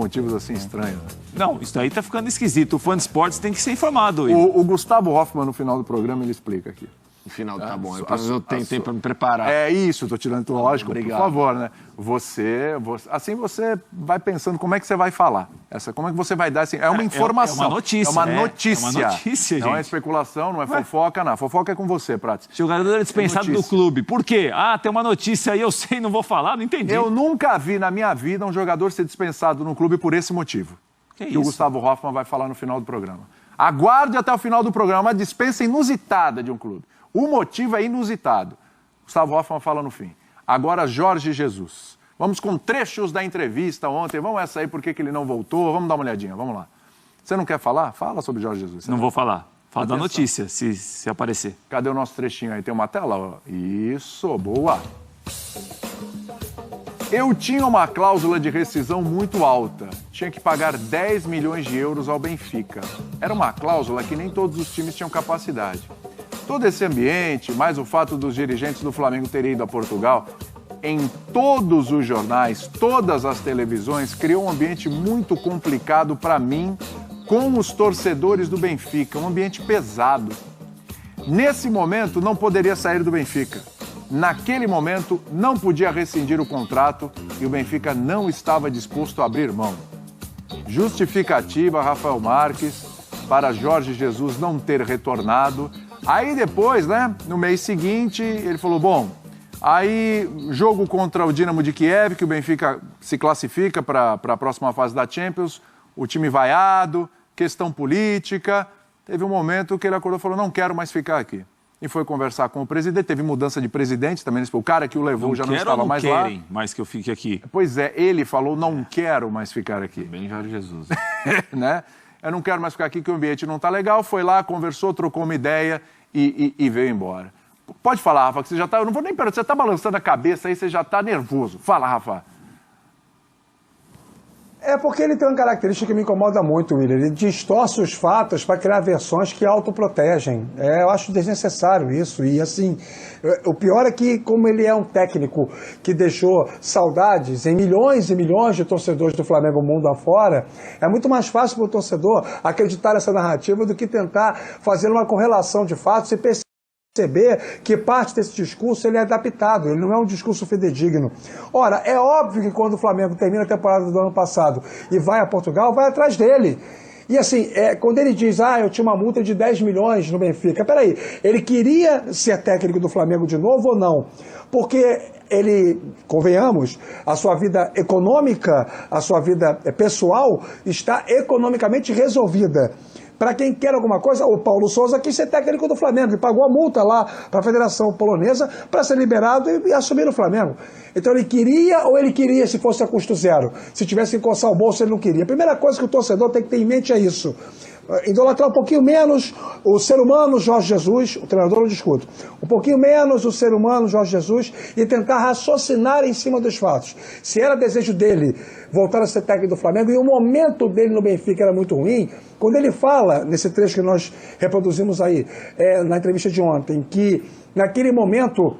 motivos assim estranhos. Né? Não, isso aí tá ficando esquisito. O fã de esportes tem que ser informado. O Gustavo Hoffmann, no final do programa, ele explica aqui. No final, tá bom. Eu tenho tempo para me preparar. É isso, tô tirando tudo, lógico, obrigado. Por favor, né? Assim você vai pensando como é que você vai falar. Como é que você vai dar, assim, é uma informação. É uma notícia. É uma notícia. É uma notícia, gente. Não é especulação, não é fofoca, não. Fofoca é com você, Prats. Jogador é dispensado do clube. Por quê? Ah, tem uma notícia aí, eu sei, não vou falar, não entendi. Eu nunca vi na minha vida um jogador ser dispensado no clube por esse motivo. Que o Gustavo Hoffmann vai falar no final do programa. Aguarde até o final do programa, uma dispensa inusitada de um clube. O motivo é inusitado. Gustavo Hoffmann fala no fim. Agora, Jorge Jesus. Vamos com trechos da entrevista ontem. Vamos essa aí, por que ele não voltou? Vamos dar uma olhadinha, vamos lá. Você não quer falar? Fala sobre Jorge Jesus. Não vou falar. Fala da notícia, se aparecer. Cadê o nosso trechinho aí? Tem uma tela? Isso, boa. Eu tinha uma cláusula de rescisão muito alta. Tinha que pagar 10 milhões de euros ao Benfica. Era uma cláusula que nem todos os times tinham capacidade. Todo esse ambiente, mais o fato dos dirigentes do Flamengo terem ido a Portugal, em todos os jornais, todas as televisões, criou um ambiente muito complicado para mim com os torcedores do Benfica, um ambiente pesado. Nesse momento, não poderia sair do Benfica. Naquele momento, não podia rescindir o contrato e o Benfica não estava disposto a abrir mão. Justificativa, Rafael Marques, para Jorge Jesus não ter retornado. Aí depois, né, no mês seguinte, ele falou, bom, aí jogo contra o Dinamo de Kiev, que o Benfica se classifica para a próxima fase da Champions, o time vaiado, questão política. Teve um momento que ele acordou e falou, não quero mais ficar aqui. E foi conversar com o presidente, teve mudança de presidente também, o cara que o levou já não estava mais lá. Não querem mais que eu fique aqui? Pois é, ele falou, não quero mais ficar aqui. Bem Jorge Jesus. Né? Eu não quero mais ficar aqui, que o ambiente não está legal. Foi lá, conversou, trocou uma ideia e veio embora. Pode falar, Rafa, que você já está... Eu não vou nem perguntar, você está balançando a cabeça aí, você já está nervoso. Fala, Rafa. É porque ele tem uma característica que me incomoda muito, William. Ele distorce os fatos para criar versões que autoprotegem. Eu acho desnecessário isso. E, assim, o pior é que, como ele é um técnico que deixou saudades em milhões e milhões de torcedores do Flamengo mundo afora, é muito mais fácil para o torcedor acreditar nessa narrativa do que tentar fazer uma correlação de fatos e perceber que parte desse discurso ele é adaptado, ele não é um discurso fidedigno. Ora, é óbvio que quando o Flamengo termina a temporada do ano passado e vai a Portugal, vai atrás dele. E assim, quando ele diz, eu tinha uma multa de 10 milhões no Benfica, peraí, ele queria ser técnico do Flamengo de novo ou não? Porque ele, convenhamos, a sua vida econômica, a sua vida pessoal está economicamente resolvida. Para quem quer alguma coisa, o Paulo Sousa quis ser técnico do Flamengo, ele pagou a multa lá para a Federação Polonesa para ser liberado e assumir o Flamengo. Então ele queria ou ele queria se fosse a custo zero? Se tivesse que coçar o bolso, ele não queria. A primeira coisa que o torcedor tem que ter em mente é isso. Idolatrar um pouquinho menos o ser humano Jorge Jesus, o treinador eu discuto, um pouquinho menos o ser humano Jorge Jesus e tentar raciocinar em cima dos fatos. Se era desejo dele voltar a ser técnico do Flamengo e o momento dele no Benfica era muito ruim, quando ele fala, nesse trecho que nós reproduzimos aí, na entrevista de ontem, que naquele momento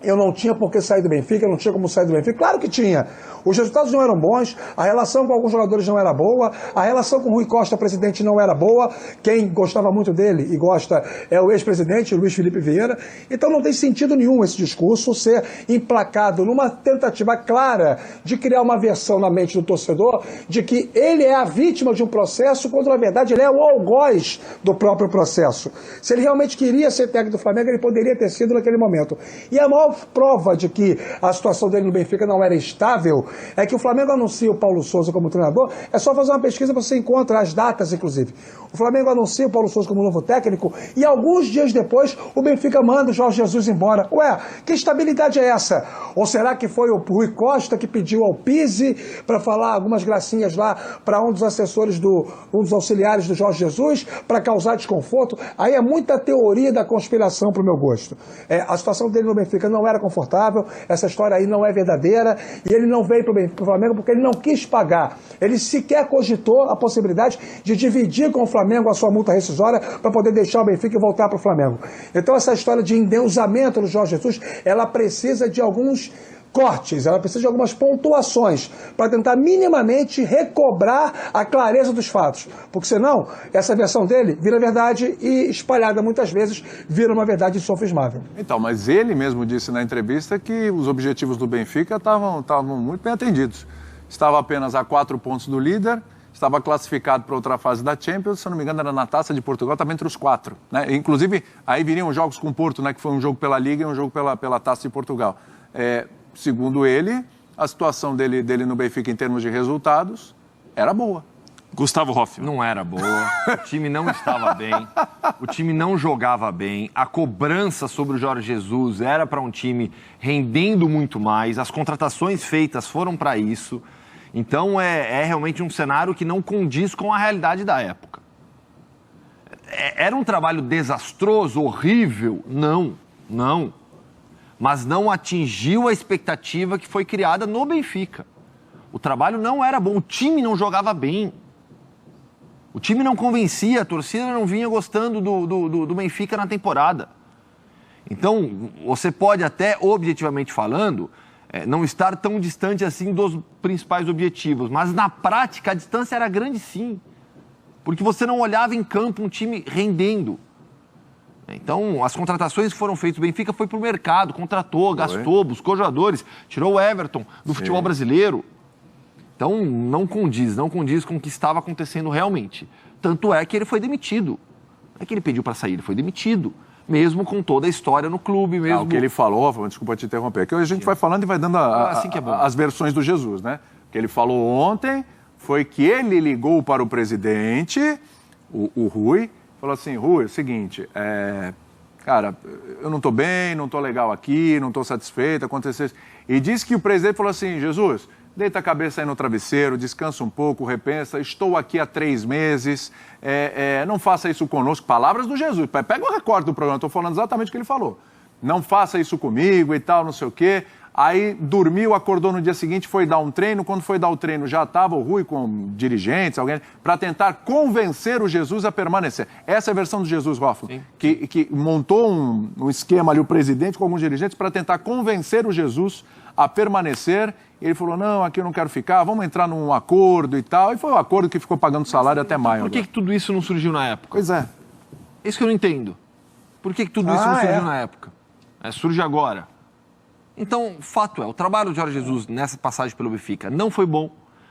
eu não tinha por que sair do Benfica, eu não tinha como sair do Benfica. Claro que tinha. Os resultados não eram bons, a relação com alguns jogadores não era boa, a relação com o Rui Costa, presidente, não era boa. Quem gostava muito dele e gosta é o ex-presidente, Luiz Felipe Vieira. Então não tem sentido nenhum esse discurso ser emplacado numa tentativa clara de criar uma versão na mente do torcedor de que ele é a vítima de um processo, quando na verdade ele é o algoz do próprio processo. Se ele realmente queria ser técnico do Flamengo, ele poderia ter sido naquele momento. E a maior prova de que a situação dele no Benfica não era estável é que o Flamengo anuncia o Paulo Sousa como treinador, é só fazer uma pesquisa para você encontrar as datas, inclusive. O Flamengo anuncia o Paulo Sousa como novo técnico e alguns dias depois o Benfica manda o Jorge Jesus embora. Ué, que estabilidade é essa? Ou será que foi o Rui Costa que pediu ao Pizzi para falar algumas gracinhas lá para um dos assessores, um dos auxiliares do Jorge Jesus, para causar desconforto? Aí é muita teoria da conspiração para o meu gosto. A situação dele no Benfica não era confortável, essa história aí não é verdadeira e ele não veio para o Flamengo porque ele não quis pagar. Ele sequer cogitou a possibilidade de dividir com o Flamengo a sua multa rescisória para poder deixar o Benfica e voltar para o Flamengo. Então essa história de endeusamento do Jorge Jesus, ela precisa de alguns cortes, ela precisa de algumas pontuações para tentar minimamente recobrar a clareza dos fatos. Porque senão, essa versão dele vira verdade e espalhada muitas vezes vira uma verdade insofismável. Então, mas ele mesmo disse na entrevista que os objetivos do Benfica estavam muito bem atendidos. Estava apenas a 4 pontos do líder, estava classificado para outra fase da Champions, se não me engano era na Taça de Portugal, estava entre os 4. Né? Inclusive, aí viriam jogos com o Porto, né, que foi um jogo pela Liga e um jogo pela Taça de Portugal. Segundo ele, a situação dele no Benfica em termos de resultados era boa. Gustavo Hoffmann. Não era boa, o time não estava bem, o time não jogava bem, a cobrança sobre o Jorge Jesus era para um time rendendo muito mais, as contratações feitas foram para isso. Então é realmente um cenário que não condiz com a realidade da época. Era um trabalho desastroso, horrível? Não. Mas não atingiu a expectativa que foi criada no Benfica. O trabalho não era bom, o time não jogava bem. O time não convencia, a torcida não vinha gostando do Benfica na temporada. Então, você pode até, objetivamente falando, não estar tão distante assim dos principais objetivos, mas na prática a distância era grande sim, porque você não olhava em campo um time rendendo. Então, as contratações que foram feitas, o Benfica foi para o mercado, contratou, gastou, buscou jogadores, tirou o Everton do futebol brasileiro. Então, não condiz com o que estava acontecendo realmente. Tanto é que ele foi demitido. Não é que ele pediu para sair, ele foi demitido. Mesmo com toda a história no clube, mesmo... O que ele falou, desculpa te interromper, que a gente vai falando e vai dando assim que é bom. As versões do Jesus, né? O que ele falou ontem foi que ele ligou para o presidente, o Rui, falou assim, Rui, é o seguinte, cara, eu não estou bem, não estou legal aqui, não estou satisfeito, aconteceu isso. E disse que o presidente falou assim, Jesus, deita a cabeça aí no travesseiro, descansa um pouco, repensa, estou aqui há 3 meses, não faça isso conosco. Palavras do Jesus, pega o recorte do programa, estou falando exatamente o que ele falou. Não faça isso comigo e tal, não sei o quê. Aí dormiu, acordou no dia seguinte, foi dar um treino. Quando foi dar o treino, já estava o Rui com dirigentes, alguém, para tentar convencer o Jesus a permanecer. Essa é a versão do Jesus, Hoffmann, que montou um esquema ali, o presidente com alguns dirigentes, para tentar convencer o Jesus a permanecer. E ele falou, não, aqui eu não quero ficar, vamos entrar num acordo e tal. E foi um acordo que ficou pagando salário até maio. Por que tudo isso não surgiu na época? Pois é. Isso que eu não entendo. Por que tudo isso não surgiu na época? Surge agora. Então, fato é, o trabalho de Jorge Jesus nessa passagem pelo Benfica não foi bom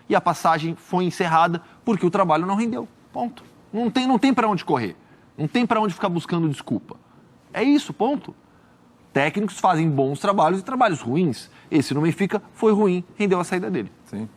e a passagem foi encerrada porque o trabalho não rendeu. Ponto. Não tem para onde correr. Não tem para onde ficar buscando desculpa. É isso, ponto. Técnicos fazem bons trabalhos e trabalhos ruins. Esse no Benfica foi ruim, rendeu a saída dele. Sim.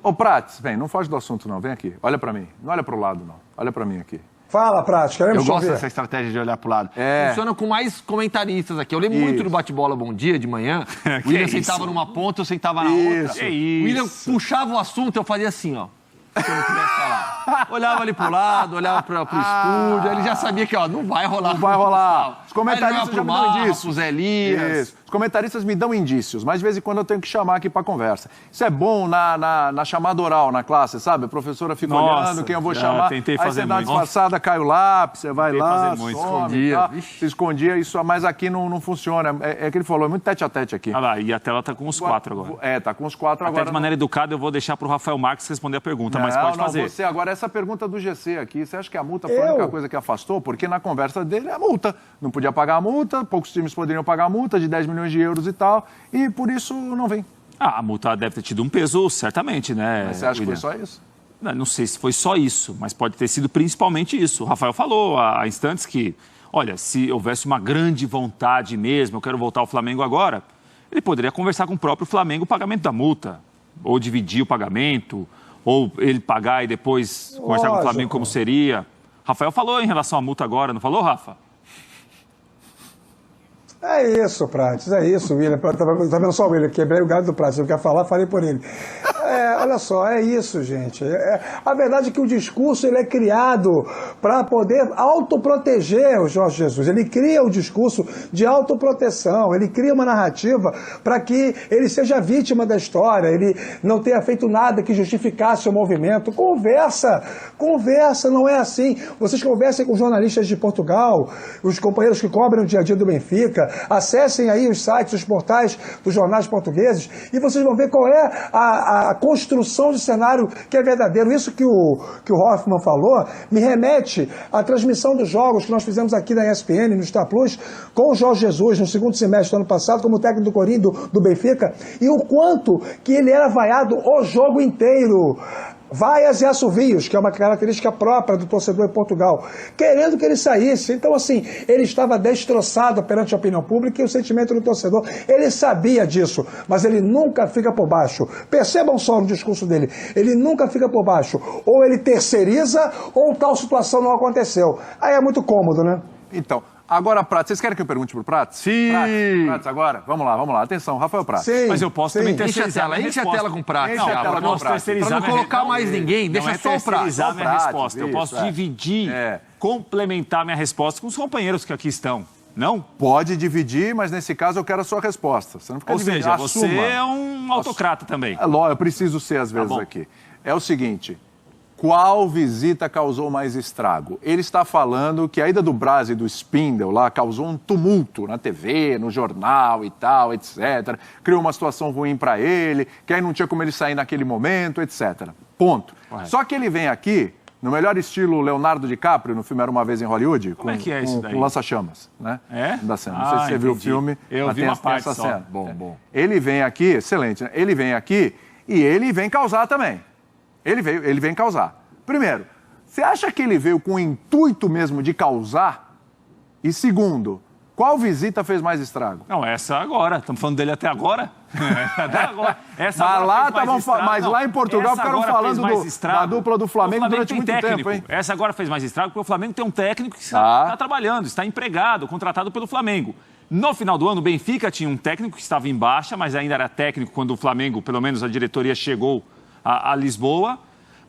Ô, Prates, vem, não foge do assunto não, vem aqui. Olha para mim. Não olha para o lado não. Olha para mim aqui. Fala, Prates, queremos Eu gosto dessa estratégia de olhar pro lado. Funciona com mais comentaristas aqui. Eu lembro muito do bate-bola Bom Dia, de manhã. O William sentava numa ponta, eu sentava na outra. O William puxava o assunto, eu fazia assim, ó. Se eu não quisesse falar. Olhava ali pro lado, olhava pro estúdio, ele já sabia que, ó, não vai rolar. Não vai rolar. Os comentaristas já me dão indícios. Os Elias. Os comentaristas me dão indícios, mas de vez em quando eu tenho que chamar aqui para conversa. Isso é bom na chamada oral, na classe, sabe? A professora fica olhando quem eu vou chamar. Tentei aí fazer você dá uma disfarçada, cai o lápis, você vai lá, escondia. Se escondia, isso, mas aqui não funciona. É que ele falou, é muito tete a tete aqui. Ah lá, e a tela tá com os 4 agora. Tá com os 4 agora. Até de maneira educada eu vou deixar pro Rafael Marques responder a pergunta, mas pode fazer. Você, agora, essa pergunta do GC aqui, você acha que a multa foi a única coisa que afastou? Porque na conversa dele é a multa. Não podia pagar a multa, poucos times poderiam pagar a multa de 10 milhões de euros e tal, e por isso não vem. A multa deve ter tido um peso, certamente, né? Mas você acha que foi só isso? Não sei se foi só isso, mas pode ter sido principalmente isso. O Rafael falou há instantes que, olha, se houvesse uma grande vontade mesmo, eu quero voltar ao Flamengo agora, ele poderia conversar com o próprio Flamengo o pagamento da multa, ou dividir o pagamento, ou ele pagar e depois conversar com o Flamengo como seria. Rafael falou em relação à multa agora, não falou, Rafa? É isso, Prates, é isso, William. Tá vendo só o William? Quebrei o galho do Prates. Eu quero falar, falei por ele. olha só, é isso, gente. A verdade é que o discurso ele é criado para poder autoproteger o Jorge Jesus. Ele cria o discurso de autoproteção, ele cria uma narrativa para que ele seja vítima da história, ele não tenha feito nada que justificasse o movimento. Conversa, não é assim. Vocês conversem com jornalistas de Portugal, os companheiros que cobrem o dia a dia do Benfica, acessem aí os sites, os portais dos jornais portugueses e vocês vão ver qual é a construção de cenário que é verdadeiro. Isso que o Hoffman falou me remete à transmissão dos jogos que nós fizemos aqui na ESPN, no Star Plus, com o Jorge Jesus no segundo semestre do ano passado, como técnico do Corinthians, do Benfica, e o quanto que ele era vaiado o jogo inteiro. Vaias e assovios, que é uma característica própria do torcedor em Portugal, querendo que ele saísse. Então, assim, ele estava destroçado perante a opinião pública e o sentimento do torcedor. Ele sabia disso, mas ele nunca fica por baixo. Percebam só no discurso dele, ele nunca fica por baixo. Ou ele terceiriza, ou tal situação não aconteceu. Aí é muito cômodo, né? Então, agora, Prato, vocês querem que eu pergunte pro Prato? Sim! Prato, agora, vamos lá. Atenção, Rafael Prato. Sim, Mas eu posso também terceirizar minha Enche a resposta. tela com Prato. Enche a tela Eu com posso Prato. terceirizar Pra não minha colocar mais ninguém, deixa só o Prato. terceirizar minha Prato, resposta. Eu posso isso, dividir, complementar minha resposta com os companheiros que aqui estão. Não? Pode dividir, mas nesse caso eu quero a sua resposta. Você não fica Ou dividindo. seja, você Assuma. é um autocrata também. É lógico, eu preciso ser às vezes bom. aqui. É o seguinte, qual visita causou mais estrago? Ele está falando que a ida do Braz e do Spindle lá causou um tumulto na TV, no jornal e tal, etc. Criou uma situação ruim para ele, que aí não tinha como ele sair naquele momento, etc. Ponto. Correto. Só que ele vem aqui, no melhor estilo Leonardo DiCaprio, no filme Era Uma Vez em Hollywood, Como é que é isso daí? com lança-chamas, né? É? Da cena. Não sei se você viu o entendi. filme, Eu mas vi tem uma tem parte essa só. cena. Bom. Ele vem aqui, excelente, né? Ele vem aqui e ele vem causar também. Ele vem causar. Primeiro, você acha que ele veio com o intuito mesmo de causar? E segundo, qual visita fez mais estrago? Não, essa agora. Estamos falando dele até agora? Até agora. Essa Mas agora lá fez mais tavam estrago. mas Não, lá em Portugal essa ficaram agora falando fez mais da estrago. dupla do Flamengo O durante tem muito técnico. tempo, hein? Essa agora fez mais estrago porque o Flamengo tem um técnico que está trabalhando, está empregado, contratado pelo Flamengo. No final do ano, o Benfica tinha um técnico que estava em baixa, mas ainda era técnico quando o Flamengo, pelo menos a diretoria, chegou a Lisboa.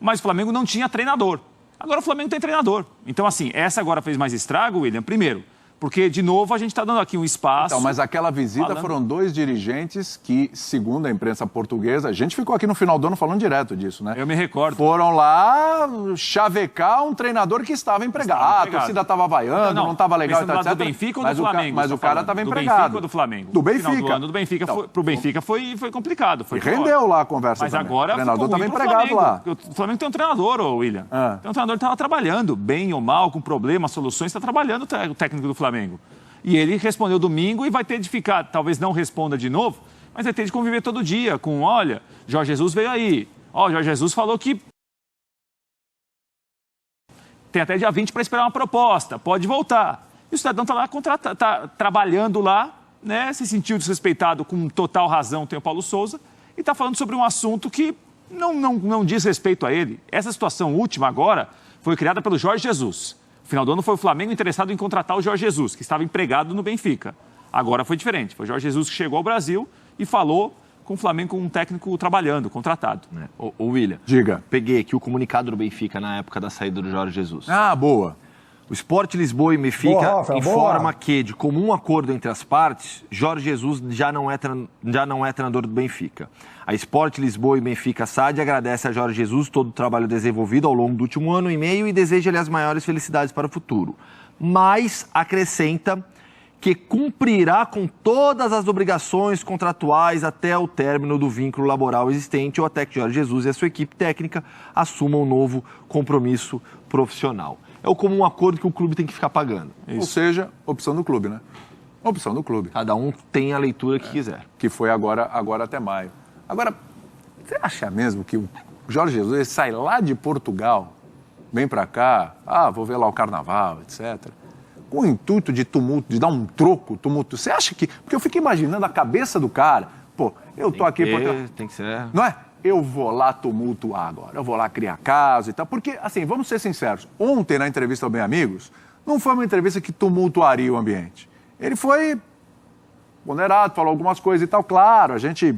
Mas o Flamengo não tinha treinador. Agora o Flamengo tem treinador. Então, assim, essa agora fez mais estrago, William, primeiro, porque, de novo, a gente está dando aqui um espaço... Então, mas aquela visita falando... foram dois dirigentes que, segundo a imprensa portuguesa, a gente ficou aqui no final do ano falando direto disso, né? Eu me recordo. Foram lá chavecar um treinador que estava empregado. A torcida estava vaiando, não estava legal, Mas etc. do Benfica ou mas do Flamengo? Mas o cara estava empregado. Do Benfica ou do Flamengo? Do No final Benfica. do ano, do Benfica pro Benfica foi complicado. Foi E rendeu lá a conversa Mas também. agora O treinador ficou estava ruim pro empregado Flamengo. lá. O Flamengo tem um treinador, William. Tem um treinador que estava trabalhando, bem ou mal, com problemas, soluções, está trabalhando o técnico do Flamengo. E ele respondeu domingo e vai ter de ficar, talvez não responda de novo, mas vai ter de conviver todo dia com, olha, Jorge Jesus veio aí. Ó, Jorge Jesus falou que tem até dia 20 para esperar uma proposta, pode voltar. E o cidadão está lá trabalhando lá, né, se sentiu desrespeitado com total razão, tem o Paulo Souza, e está falando sobre um assunto que não diz respeito a ele. Essa situação última agora foi criada pelo Jorge Jesus. No final do ano foi o Flamengo interessado em contratar o Jorge Jesus, que estava empregado no Benfica. Agora foi diferente. Foi o Jorge Jesus que chegou ao Brasil e falou com o Flamengo com um técnico trabalhando, contratado. Ô William, diga. Peguei aqui o comunicado do Benfica na época da saída do Jorge Jesus. Ah, boa. O Sport Lisboa e Benfica Boa, Rafa, informa boa. que, de comum acordo entre as partes, Jorge Jesus já não é treinador do Benfica. A Sport Lisboa e Benfica SAD agradece a Jorge Jesus todo o trabalho desenvolvido ao longo do último ano e meio e deseja-lhe as maiores felicidades para o futuro. Mas acrescenta que cumprirá com todas as obrigações contratuais até o término do vínculo laboral existente ou até que Jorge Jesus e a sua equipe técnica assumam um novo compromisso profissional. É o comum acordo que o clube tem que ficar pagando. Ou seja, opção do clube, né? Opção do clube. Cada um tem a leitura que quiser. Que foi agora até maio. Agora, você acha mesmo que o Jorge Jesus ele sai lá de Portugal, vem pra cá, vou ver lá o carnaval, etc., com o intuito de tumulto, de dar um troco, tumulto. Você acha que... Porque eu fico imaginando a cabeça do cara. Pô, eu tô aqui... Tem que ser... Não é? Eu vou lá tumultuar agora, eu vou lá criar caso e tal. Porque, assim, vamos ser sinceros, ontem na entrevista ao Bem Amigos, não foi uma entrevista que tumultuaria o ambiente. Ele foi ponderado, falou algumas coisas e tal. Claro, a gente